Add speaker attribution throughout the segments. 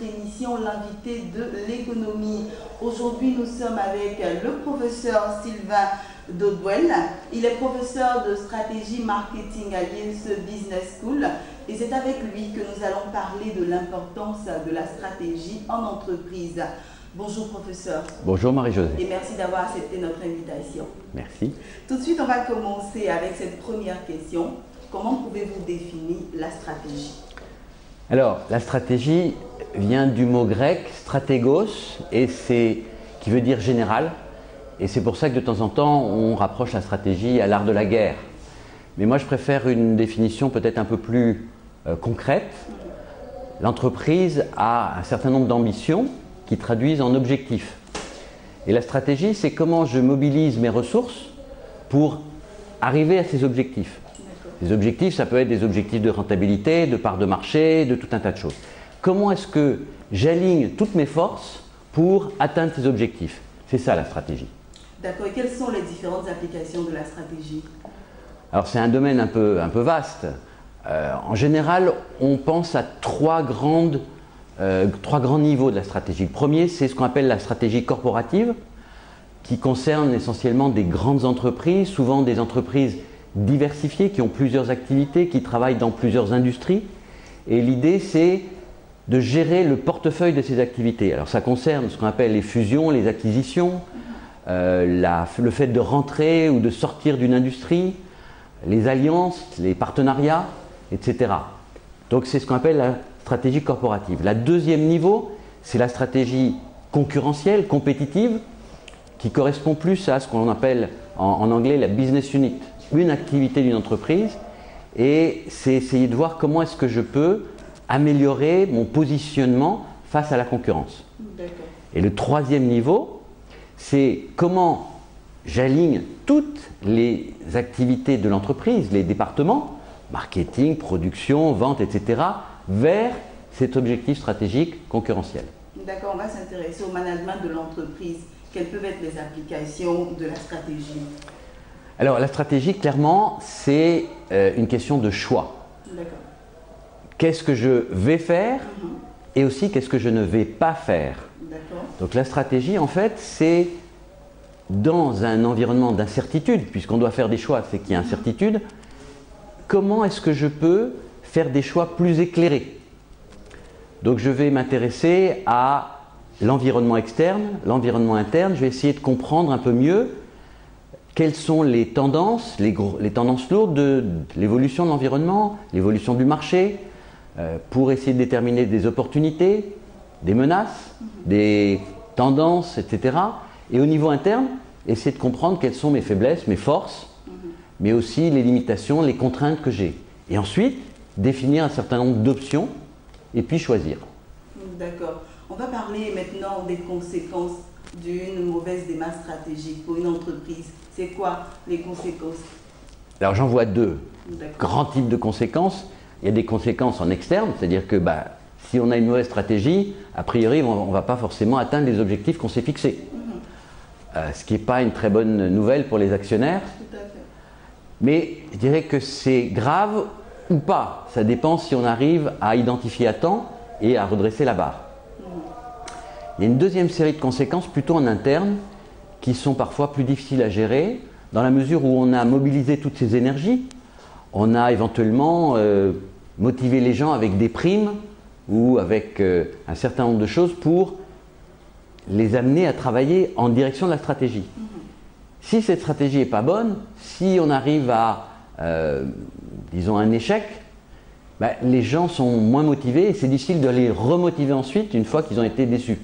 Speaker 1: notre émission L'invité de l'économie. Aujourd'hui, nous sommes avec le professeur Sylvain Dodwell. Il est professeur de stratégie marketing à l'INSE Business School et c'est avec lui que nous allons parler de l'importance de la stratégie en entreprise. Bonjour professeur.
Speaker 2: Bonjour Marie-Josée.
Speaker 1: Et merci d'avoir accepté notre invitation.
Speaker 2: Merci.
Speaker 1: Tout de suite, on va commencer avec cette première question. Comment pouvez-vous définir la stratégie?
Speaker 2: Alors, la stratégie vient du mot grec stratégos et qui veut dire général. Et c'est pour ça que de temps en temps, on rapproche la stratégie à l'art de la guerre. Mais moi, je préfère une définition peut-être un peu plus concrète. L'entreprise a un certain nombre d'ambitions qui traduisent en objectifs. Et la stratégie, c'est comment je mobilise mes ressources pour arriver à ces objectifs. Les objectifs, ça peut être des objectifs de rentabilité, de part de marché, de tout un tas de choses. Comment est-ce que j'aligne toutes mes forces pour atteindre ces objectifs? C'est ça la stratégie.
Speaker 1: D'accord. Et quelles sont les différentes applications de la stratégie?
Speaker 2: Alors c'est un domaine un peu vaste. En général, on pense à trois grands niveaux de la stratégie. Le premier, c'est ce qu'on appelle la stratégie corporative, qui concerne essentiellement des grandes entreprises, souvent des entreprises diversifiées, qui ont plusieurs activités, qui travaillent dans plusieurs industries. Et l'idée, c'est de gérer le portefeuille de ces activités. Alors ça concerne ce qu'on appelle les fusions, les acquisitions, le fait de rentrer ou de sortir d'une industrie, les alliances, les partenariats, etc. Donc c'est ce qu'on appelle la stratégie corporative. Le deuxième niveau, c'est la stratégie concurrentielle, compétitive, qui correspond plus à ce qu'on appelle en anglais la business unit, une activité d'une entreprise, et c'est essayer de voir comment est-ce que je peux améliorer mon positionnement face à la concurrence. Et le troisième niveau, c'est comment j'aligne toutes les activités de l'entreprise, les départements, marketing, production, vente, etc., vers cet objectif stratégique concurrentiel.
Speaker 1: D'accord, on va s'intéresser au management de l'entreprise. Quelles peuvent être les applications de la stratégie?
Speaker 2: Alors la stratégie, clairement, c'est une question de choix.
Speaker 1: D'accord.
Speaker 2: Qu'est-ce que je vais faire et aussi qu'est-ce que je ne vais pas faire.
Speaker 1: D'accord.
Speaker 2: Donc la stratégie, en fait, c'est dans un environnement d'incertitude, puisqu'on doit faire des choix, c'est qu'il y a incertitude, comment est-ce que je peux faire des choix plus éclairés? Donc je vais m'intéresser à l'environnement externe, l'environnement interne, je vais essayer de comprendre un peu mieux quelles sont les tendances lourdes de l'évolution de l'environnement, l'évolution du marché, pour essayer de déterminer des opportunités, des menaces, des tendances, etc. Et au niveau interne, essayer de comprendre quelles sont mes faiblesses, mes forces, mais aussi les limitations, les contraintes que j'ai. Et ensuite, définir un certain nombre d'options et puis choisir.
Speaker 1: D'accord. On va parler maintenant des conséquences d'une mauvaise démarche stratégique pour une entreprise. C'est quoi les conséquences?
Speaker 2: Alors j'en vois deux grands types de conséquences. Il y a des conséquences en externe, c'est-à-dire que si on a une mauvaise stratégie, a priori on ne va pas forcément atteindre les objectifs qu'on s'est fixés. Ce qui n'est pas une très bonne nouvelle pour les actionnaires.
Speaker 1: Tout à fait.
Speaker 2: Mais je dirais que c'est grave ou pas. Ça dépend si on arrive à identifier à temps et à redresser la barre. Il y a une deuxième série de conséquences plutôt en interne qui sont parfois plus difficiles à gérer dans la mesure où on a mobilisé toutes ces énergies. On a éventuellement motivé les gens avec des primes ou avec un certain nombre de choses pour les amener à travailler en direction de la stratégie. Si cette stratégie n'est pas bonne, si on arrive à, disons, un échec, les gens sont moins motivés et c'est difficile de les remotiver ensuite une fois qu'ils ont été déçus.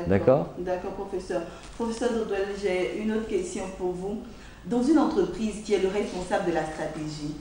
Speaker 2: D'accord?
Speaker 1: D'accord, professeur. Professeur Dodwell, j'ai une autre question pour vous. Dans une entreprise, qui est le responsable de la stratégie?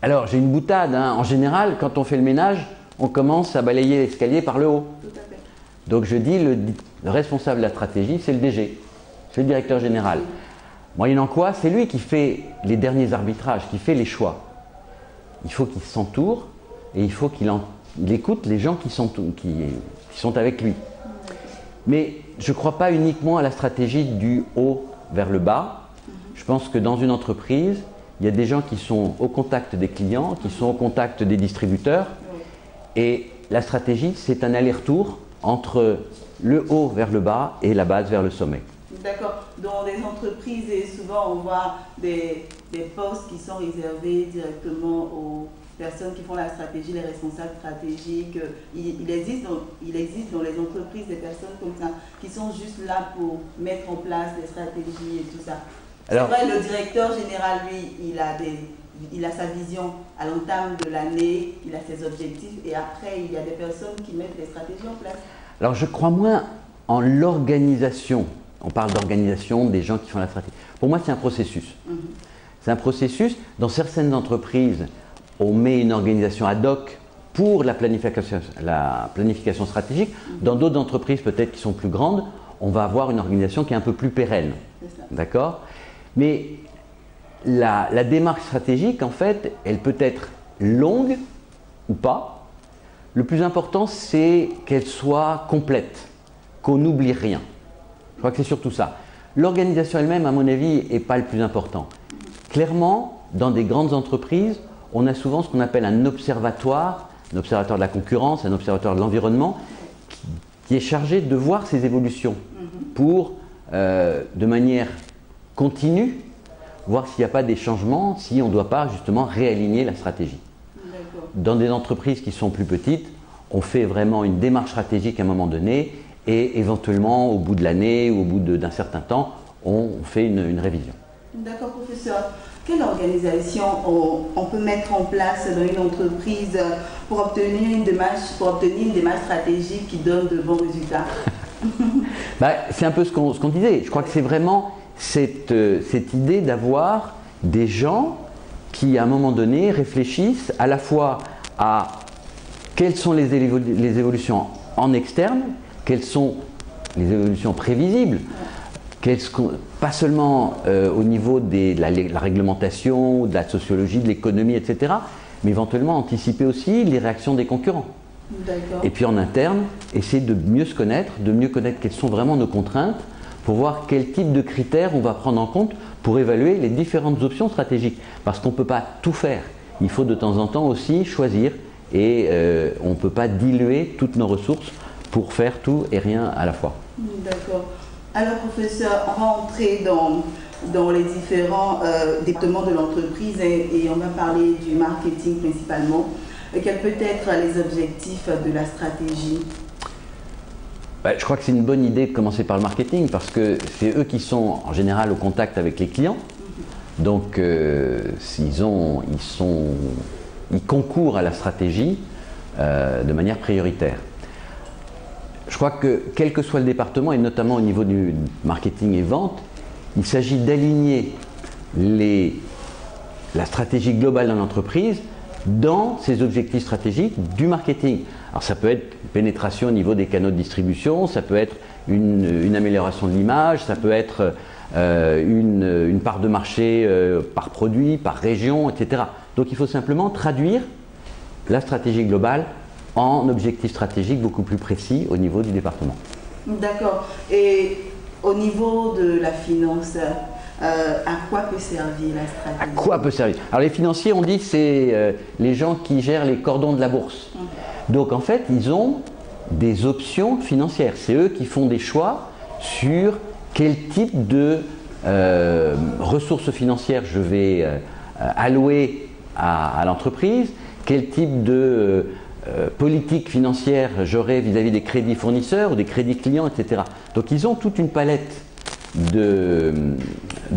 Speaker 2: Alors, j'ai une boutade. En général, quand on fait le ménage, on commence à balayer l'escalier par le haut.
Speaker 1: Tout à fait.
Speaker 2: Donc, je dis le responsable de la stratégie, c'est le DG, c'est le directeur général. Moyennant quoi, c'est lui qui fait les derniers arbitrages, qui fait les choix. Il faut qu'il s'entoure et il faut qu'il écoute les gens qui sont avec lui. Mais je ne crois pas uniquement à la stratégie du haut vers le bas. Je pense que dans une entreprise, il y a des gens qui sont au contact des clients, qui sont au contact des distributeurs. Et la stratégie, c'est un aller-retour entre le haut vers le bas et la base vers le sommet.
Speaker 1: D'accord. Dans les entreprises, et souvent on voit des postes qui sont réservés directement aux personnes qui font la stratégie, les responsables stratégiques. Il existe dans les entreprises des personnes comme ça qui sont juste là pour mettre en place des stratégies et tout ça. C'est vrai, le directeur général, lui, il a sa vision à l'entame de l'année, il a ses objectifs et après, il y a des personnes qui mettent les stratégies en place.
Speaker 2: Alors, je crois moins en l'organisation. On parle d'organisation, des gens qui font la stratégie. Pour moi, c'est un processus. C'est un processus. Dans certaines entreprises, on met une organisation ad hoc pour la planification stratégique. Dans d'autres entreprises, peut-être qui sont plus grandes, on va avoir une organisation qui est un peu plus pérenne. D'accord ? Mais la démarche stratégique, en fait, elle peut être longue ou pas. Le plus important, c'est qu'elle soit complète, qu'on n'oublie rien. Je crois que c'est surtout ça. L'organisation elle-même, à mon avis, n'est pas le plus important. Clairement, dans des grandes entreprises, on a souvent ce qu'on appelle un observatoire de la concurrence, un observatoire de l'environnement, qui est chargé de voir ces évolutions pour, de manière continue, voir s'il n'y a pas des changements, si on ne doit pas justement réaligner la stratégie. Dans des entreprises qui sont plus petites, on fait vraiment une démarche stratégique à un moment donné et éventuellement au bout de l'année ou au bout d'un certain temps, on fait une révision.
Speaker 1: D'accord, professeur. Quelle organisation on peut mettre en place dans une entreprise pour obtenir une démarche stratégique qui donne de bons résultats?
Speaker 2: C'est un peu ce qu'on disait. Je crois que c'est vraiment cette idée d'avoir des gens qui, à un moment donné, réfléchissent à la fois à quelles sont les évolutions en externe, quelles sont les évolutions prévisibles, pas seulement au niveau de la réglementation, de la sociologie, de l'économie, etc., mais éventuellement anticiper aussi les réactions des concurrents. Et puis en interne, essayer de mieux se connaître, quelles sont vraiment nos contraintes, pour voir quel type de critères on va prendre en compte pour évaluer les différentes options stratégiques. Parce qu'on ne peut pas tout faire. Il faut de temps en temps aussi choisir et on ne peut pas diluer toutes nos ressources pour faire tout et rien à la fois.
Speaker 1: D'accord. Alors professeur, on va entrer dans les différents départements de l'entreprise et on va parler du marketing principalement. Quels peuvent être les objectifs de la stratégie?
Speaker 2: Je crois que c'est une bonne idée de commencer par le marketing parce que c'est eux qui sont en général au contact avec les clients. Donc ils concourent à la stratégie de manière prioritaire. Je crois que quel que soit le département, et notamment au niveau du marketing et vente, il s'agit d'aligner la stratégie globale d'une entreprise dans ses objectifs stratégiques du marketing. Alors ça peut être pénétration au niveau des canaux de distribution, ça peut être une amélioration de l'image, ça peut être une part de marché par produit, par région, etc. Donc il faut simplement traduire la stratégie globale en objectifs stratégiques beaucoup plus précis au niveau du département.
Speaker 1: D'accord. Et au niveau de la finance, à quoi peut servir la stratégie?
Speaker 2: À quoi peut servir? Alors les financiers, on dit que c'est les gens qui gèrent les cordons de la bourse. Donc en fait, ils ont des options financières. C'est eux qui font des choix sur quel type de ressources financières je vais allouer à l'entreprise, quel type de politique financière j'aurai vis-à-vis des crédits fournisseurs ou des crédits clients, etc. Donc ils ont toute une palette de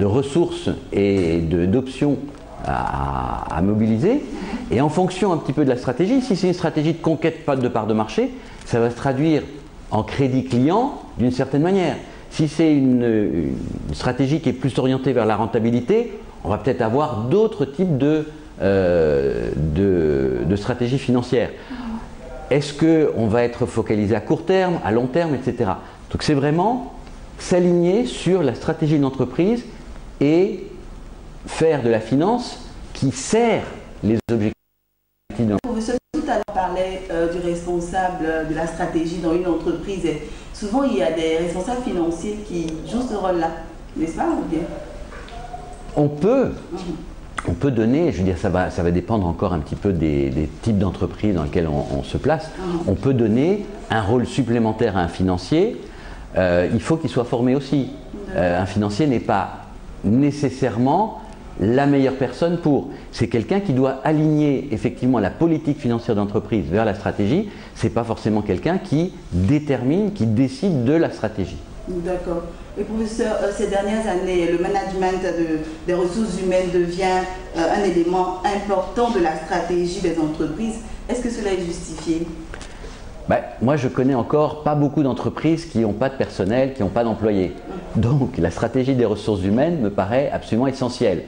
Speaker 2: ressources et d'options à mobiliser. Et en fonction un petit peu de la stratégie, si c'est une stratégie de conquête de part de marché, ça va se traduire en crédit client d'une certaine manière. Si c'est une stratégie qui est plus orientée vers la rentabilité, on va peut-être avoir d'autres types de stratégies financières. Est-ce qu'on va être focalisé à court terme, à long terme, etc. Donc c'est vraiment s'aligner sur la stratégie de l'entreprise et faire de la finance qui sert les objectifs.
Speaker 1: Le professeur tout à l'heure parlait du responsable de la stratégie dans une entreprise. Et souvent, il y a des responsables financiers qui jouent ce rôle-là, n'est-ce pas ou bien?
Speaker 2: on peut donner, je veux dire, ça va dépendre encore un petit peu des types d'entreprises dans lesquelles on se place. On peut donner un rôle supplémentaire à un financier. Il faut qu'il soit formé aussi. Un financier n'est pas nécessairement la meilleure personne pour. C'est quelqu'un qui doit aligner effectivement la politique financière d'entreprise vers la stratégie. Ce n'est pas forcément quelqu'un qui détermine, qui décide de la stratégie.
Speaker 1: D'accord. Et professeur, ces dernières années, le management des ressources humaines devient un élément important de la stratégie des entreprises. Est-ce que cela est justifié?
Speaker 2: Moi, je connais encore pas beaucoup d'entreprises qui n'ont pas de personnel, qui n'ont pas d'employés. Donc, la stratégie des ressources humaines me paraît absolument essentielle.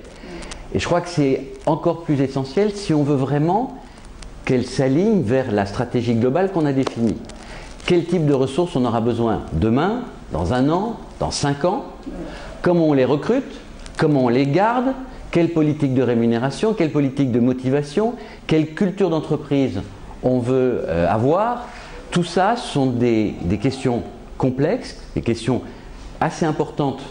Speaker 2: Et je crois que c'est encore plus essentiel si on veut vraiment qu'elle s'aligne vers la stratégie globale qu'on a définie. Quel type de ressources on aura besoin demain, dans 1 an, dans 5 ans? Comment on les recrute? Comment on les garde? Quelle politique de rémunération? Quelle politique de motivation? Quelle culture d'entreprise on veut avoir? Tout ça sont des questions complexes, des questions assez importantes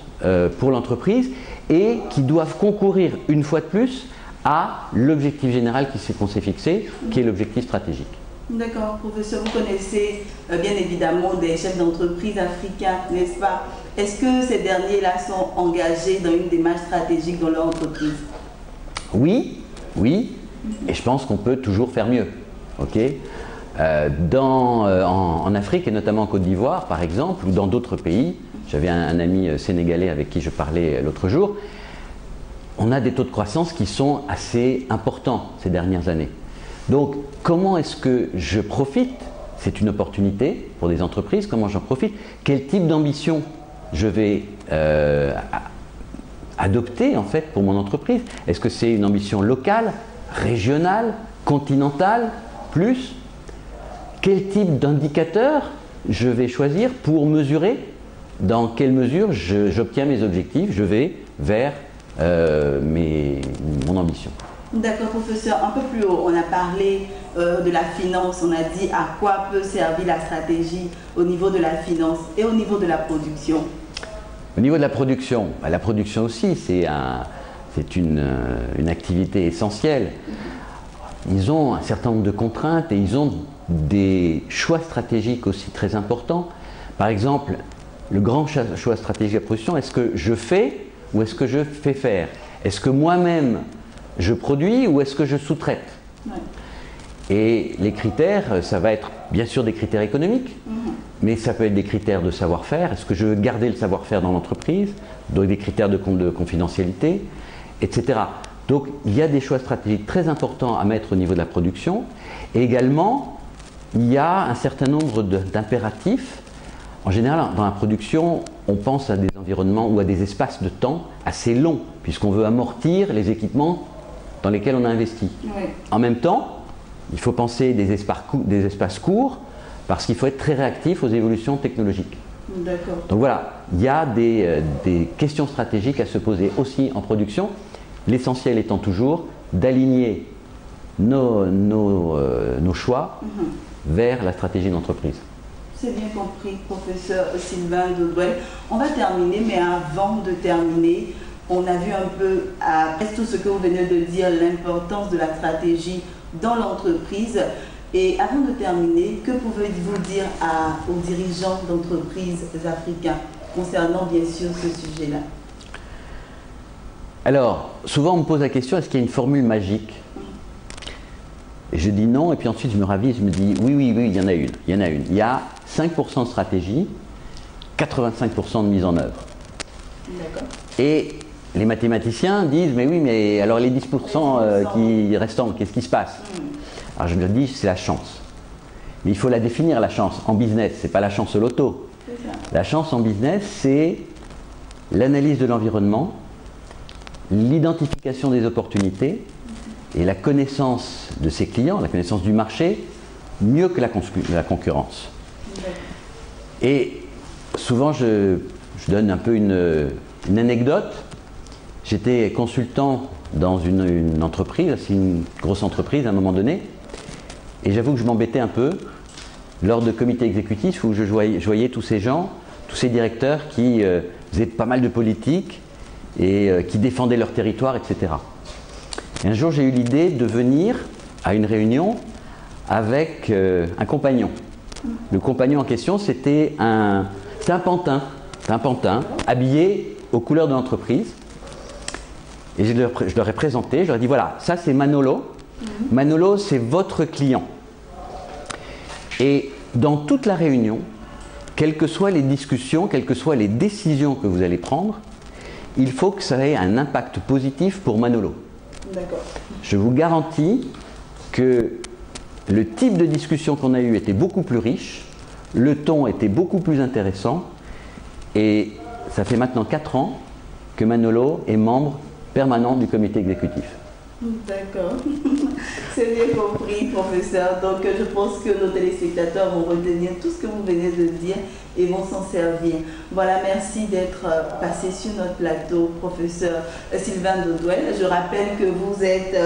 Speaker 2: pour l'entreprise et qui doivent concourir une fois de plus à l'objectif général qu'on s'est fixé, qui est l'objectif stratégique.
Speaker 1: D'accord, professeur, vous connaissez bien évidemment des chefs d'entreprise africains, n'est-ce pas? Est-ce que ces derniers-là sont engagés dans une démarche stratégique dans leur entreprise?
Speaker 2: Oui, oui, et je pense qu'on peut toujours faire mieux. Okay, en Afrique et notamment en Côte d'Ivoire par exemple, ou dans d'autres pays, j'avais un ami sénégalais avec qui je parlais l'autre jour, on a des taux de croissance qui sont assez importants ces dernières années. Donc comment est-ce que je profite? C'est une opportunité pour des entreprises, comment j'en profite? Quel type d'ambition je vais adopter en fait pour mon entreprise? Est-ce que c'est une ambition locale, régionale, continentale? Plus, quel type d'indicateur je vais choisir pour mesurer dans quelle mesure j'obtiens mes objectifs, je vais vers mon ambition.
Speaker 1: D'accord, professeur. Un peu plus haut, on a parlé de la finance, on a dit à quoi peut servir la stratégie au niveau de la finance et au niveau de la production.
Speaker 2: Au niveau de la production aussi, c'est une activité essentielle. Ils ont un certain nombre de contraintes et ils ont des choix stratégiques aussi très importants. Par exemple, le grand choix stratégique de la production, est-ce que je fais ou est-ce que je fais faire? Est-ce que moi-même je produis ou est-ce que je sous-traite? Ouais. Et les critères, ça va être bien sûr des critères économiques, mais ça peut être des critères de savoir-faire. Est-ce que je veux garder le savoir-faire dans l'entreprise? Donc des critères de confidentialité, etc. Donc il y a des choix stratégiques très importants à mettre au niveau de la production. Et également, il y a un certain nombre d'impératifs. En général, dans la production, on pense à des environnements ou à des espaces de temps assez longs, puisqu'on veut amortir les équipements dans lesquels on a investi. Oui. En même temps, il faut penser des espaces courts, parce qu'il faut être très réactif aux évolutions technologiques.
Speaker 1: D'accord.
Speaker 2: Donc voilà, il y a des questions stratégiques à se poser aussi en production. L'essentiel étant toujours d'aligner nos choix vers la stratégie d'entreprise.
Speaker 1: C'est bien compris, professeur Sylvain Dodouel. On va terminer, mais avant de terminer, on a vu un peu, après tout ce que vous venez de dire, l'importance de la stratégie dans l'entreprise. Et avant de terminer, que pouvez-vous dire aux dirigeants d'entreprises africains concernant bien sûr ce sujet-là?
Speaker 2: Alors, souvent on me pose la question, est-ce qu'il y a une formule magique? Et je dis non, et puis ensuite je me ravise, je me dis oui, il y en a une. Il y a 5% de stratégie, 85% de mise en œuvre. D'accord. Et les mathématiciens disent, mais oui, mais alors les 10% qui restants, qu'est-ce qui se passe? Alors je me dis, c'est la chance. Mais il faut la définir, la chance, en business, c'est pas la chance au loto. La chance en business, c'est l'analyse de l'environnement, l'identification des opportunités et la connaissance de ses clients, la connaissance du marché, mieux que la concurrence. Et souvent, je donne un peu une anecdote. J'étais consultant dans une entreprise, c'est une grosse entreprise à un moment donné, et j'avoue que je m'embêtais un peu lors de comités exécutifs où je voyais tous ces gens, tous ces directeurs qui faisaient pas mal de politique et qui défendaient leur territoire, etc. Et un jour, j'ai eu l'idée de venir à une réunion avec un compagnon. Le compagnon en question, c'était un pantin, habillé aux couleurs de l'entreprise. Et je leur ai présenté, je leur ai dit voilà, ça c'est Manolo. Manolo, c'est votre client. Et dans toute la réunion, quelles que soient les discussions, quelles que soient les décisions que vous allez prendre, il faut que ça ait un impact positif pour Manolo.
Speaker 1: D'accord.
Speaker 2: Je vous garantis que le type de discussion qu'on a eu était beaucoup plus riche, le ton était beaucoup plus intéressant, et ça fait maintenant 4 ans que Manolo est membre permanent du comité exécutif.
Speaker 1: D'accord. C'est bien compris, professeur. Donc, je pense que nos téléspectateurs vont retenir tout ce que vous venez de dire et vont s'en servir. Voilà, merci d'être passé sur notre plateau, professeur Sylvain Dodouel. Je rappelle que vous êtes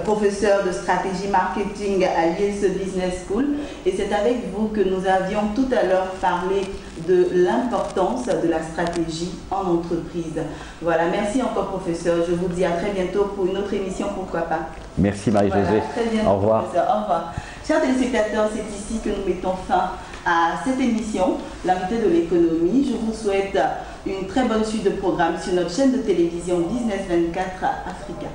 Speaker 1: professeur de stratégie marketing à l'IS Business School et c'est avec vous que nous avions tout à l'heure parlé de l'importance de la stratégie en entreprise. Voilà, merci encore, professeur. Je vous dis à très bientôt pour une autre émission, pourquoi pas.
Speaker 2: Merci Marie-Josée.
Speaker 1: Voilà, très bientôt,
Speaker 2: au revoir.
Speaker 1: professeur. Au revoir. Chers téléspectateurs, c'est ici que nous mettons fin à cette émission, l'invité de l'économie. Je vous souhaite une très bonne suite de programmes sur notre chaîne de télévision Business 24 Africa.